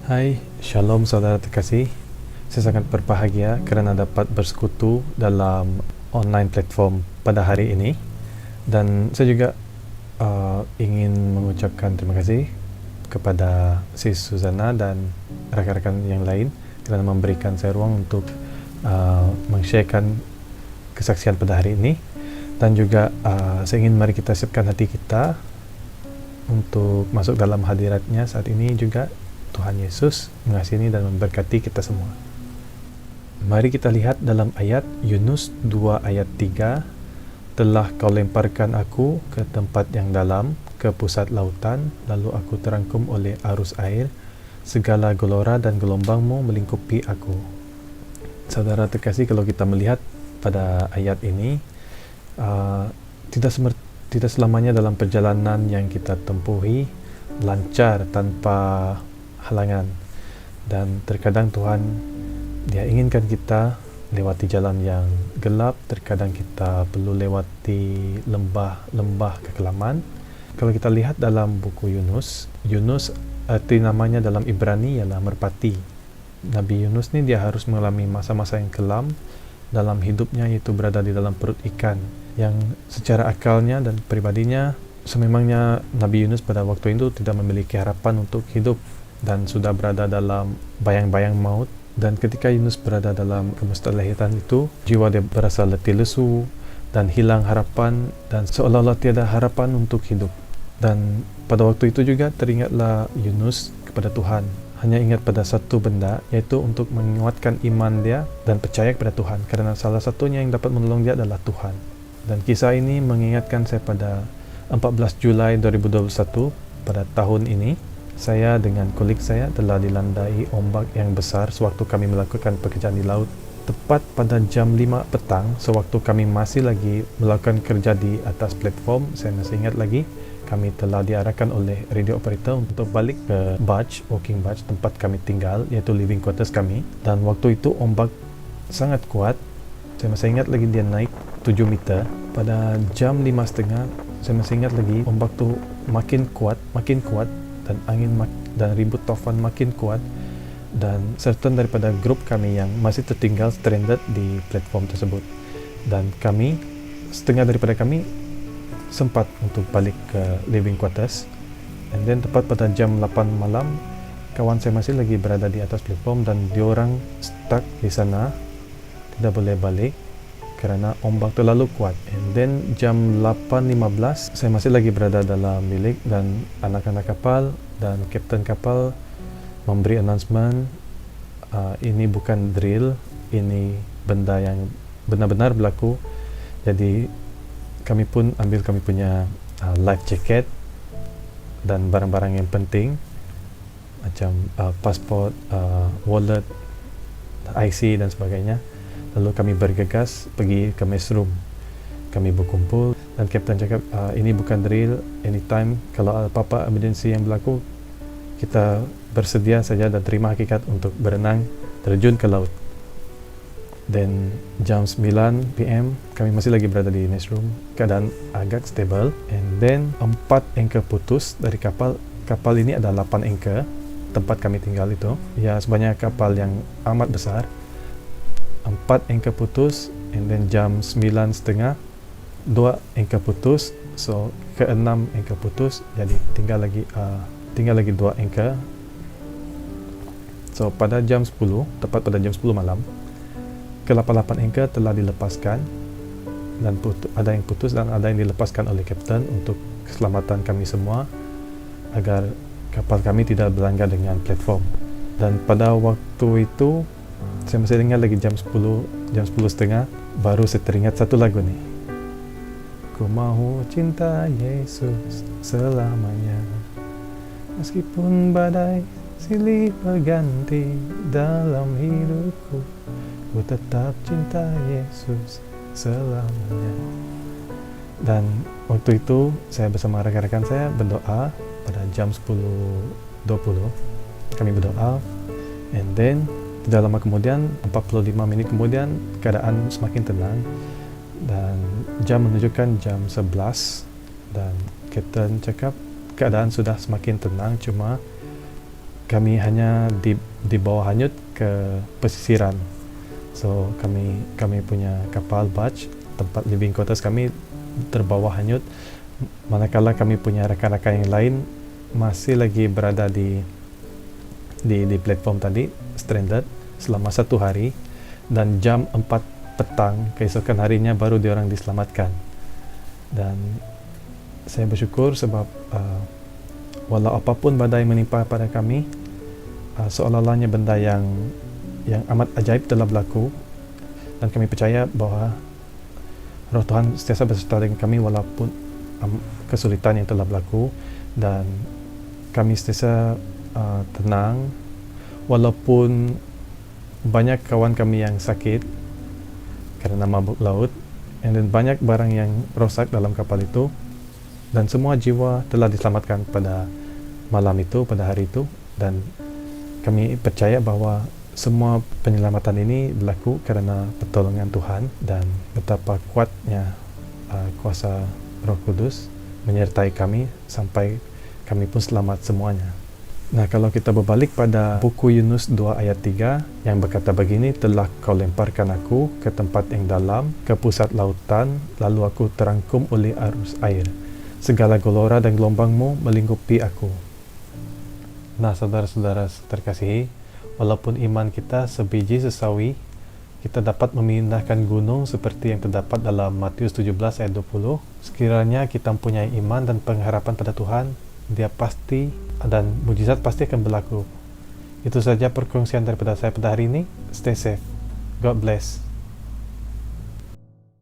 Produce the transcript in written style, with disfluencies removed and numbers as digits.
Hai, Shalom saudara terkasih. Saya sangat berbahagia kerana dapat bersekutu dalam online platform pada hari ini. Dan saya juga ingin mengucapkan terima kasih kepada Sis Suzana dan rakan-rakan yang lain kerana memberikan saya ruang untuk meng-sharekan kesaksian pada hari ini. Dan juga saya ingin mari kita siapkan hati kita untuk masuk dalam hadiratnya saat ini juga. Tuhan Yesus mengasihi dan memberkati kita semua. Mari kita lihat dalam ayat Yunus 2 ayat 3. Telah kau lemparkan aku ke tempat yang dalam, ke pusat lautan, lalu aku terangkum oleh arus air, segala gelora dan gelombangmu melingkupi aku. Saudara terkasih, kalau kita melihat pada ayat ini, tidak selamanya dalam perjalanan yang kita tempuhi lancar tanpa halangan, dan terkadang Tuhan Dia inginkan kita lewati jalan yang gelap, terkadang kita perlu lewati lembah-lembah kekelaman. Kalau kita lihat dalam buku Yunus arti namanya dalam Ibrani ialah merpati. Nabi Yunus ni dia harus mengalami masa-masa yang kelam dalam hidupnya, iaitu berada di dalam perut ikan, yang secara akalnya dan pribadinya sememangnya Nabi Yunus pada waktu itu tidak memiliki harapan untuk hidup dan sudah berada dalam bayang-bayang maut. Dan ketika Yunus berada dalam kemustalahitan itu, jiwa dia berasa letih lesu dan hilang harapan, dan seolah-olah tiada harapan untuk hidup. Dan pada waktu itu juga teringatlah Yunus kepada Tuhan, hanya ingat pada satu benda, yaitu untuk menguatkan iman dia dan percaya kepada Tuhan, kerana salah satunya yang dapat menolong dia adalah Tuhan. Dan kisah ini mengingatkan saya pada 14 Julai 2021 pada tahun ini. Saya dengan kolik saya telah dilandai ombak yang besar sewaktu kami melakukan pekerjaan di laut. Tepat pada jam 5 petang, sewaktu kami masih lagi melakukan kerja di atas platform, saya masih ingat lagi, kami telah diarahkan oleh radio operator untuk balik ke working barge tempat kami tinggal, iaitu living quarters kami. Dan waktu itu ombak sangat kuat. Saya masih ingat lagi dia naik 7 meter. Pada jam 5.30, saya masih ingat lagi ombak tu makin kuat, dan angin dan ribut taufan makin kuat, dan certain daripada grup kami yang masih tertinggal stranded di platform tersebut, dan setengah daripada kami sempat untuk balik ke living quarters. And then tepat pada jam 8 malam, kawan saya masih lagi berada di atas platform dan diorang stuck di sana, tidak boleh balik kerana ombak terlalu kuat. And then jam 8.15 saya masih lagi berada dalam bilik, dan anak-anak kapal dan kapten kapal memberi announcement, ini bukan drill, ini benda yang benar-benar berlaku. Jadi kami pun ambil kami punya life jacket dan barang-barang yang penting macam pasport, wallet, IC dan sebagainya. Lalu kami bergegas pergi ke mess room. Kami berkumpul dan kapten cakap, ini bukan drill, anytime kalau apa-apa emergency yang berlaku, kita bersedia saja dan terima hakikat untuk berenang terjun ke laut. Dan jam 9 PM kami masih lagi berada di mess room, keadaan agak stable. And then 4 anchor putus dari kapal. Kapal ini ada 8 anchor tempat kami tinggal itu. Ya, sebanyak kapal yang amat besar. 4 anchor putus, and then jam 9.30 2 anchor putus, so ke 6 anchor putus, jadi tinggal lagi 2 anchor. So pada jam 10, tepat pada jam 10 malam, ke-8 anchor telah dilepaskan, dan ada yang putus dan ada yang dilepaskan oleh kapten untuk keselamatan kami semua, agar kapal kami tidak berlanggar dengan platform. Dan pada waktu itu saya masih ingat lagi jam 10.30 baru saya teringat satu lagu ni. Ku mahu cinta Yesus selamanya, meskipun badai silih berganti dalam hidupku, ku tetap cinta Yesus selamanya. Dan waktu itu saya bersama rekan-rekan saya berdoa pada jam 10.20. Kami berdoa, and then tidak lama kemudian, 45 minit kemudian, keadaan semakin tenang dan jam menunjukkan jam 11, dan kapten cakap keadaan sudah semakin tenang, cuma kami hanya dibawa hanyut ke pesisiran. So kami punya kapal barge, tempat living quarters kami terbawa hanyut, manakala kami punya rakan-rakan yang lain masih lagi berada di platform tadi, stranded selama 1 hari, dan jam 4 petang keesokan harinya baru diorang diselamatkan. Dan saya bersyukur sebab walau apapun badai menimpa pada kami, seolah-olahnya benda yang amat ajaib telah berlaku, dan kami percaya bahwa Roh Tuhan sentiasa beserta dengan kami walaupun kesulitan yang telah berlaku, dan kami sentiasa tenang walaupun banyak kawan kami yang sakit karena mabuk laut, dan banyak barang yang rosak dalam kapal itu, dan semua jiwa telah diselamatkan pada malam itu, pada hari itu. Dan kami percaya bahwa semua penyelamatan ini berlaku karena pertolongan Tuhan, dan betapa kuatnya kuasa Roh Kudus menyertai kami sampai kami pun selamat semuanya. Nah, kalau kita berbalik pada buku Yunus 2 ayat 3 yang berkata begini, telah kau lemparkan aku ke tempat yang dalam, ke pusat lautan, lalu aku terangkum oleh arus air. Segala gelora dan gelombangmu melingkupi aku. Nah, saudara-saudara terkasihi, walaupun iman kita sebiji sesawi, kita dapat memindahkan gunung seperti yang terdapat dalam Matius 17 ayat 20. Sekiranya kita mempunyai iman dan pengharapan pada Tuhan, Dia pasti dan mujizat pasti akan berlaku. Itu saja perkongsian daripada saya pada hari ini. Stay safe. God bless.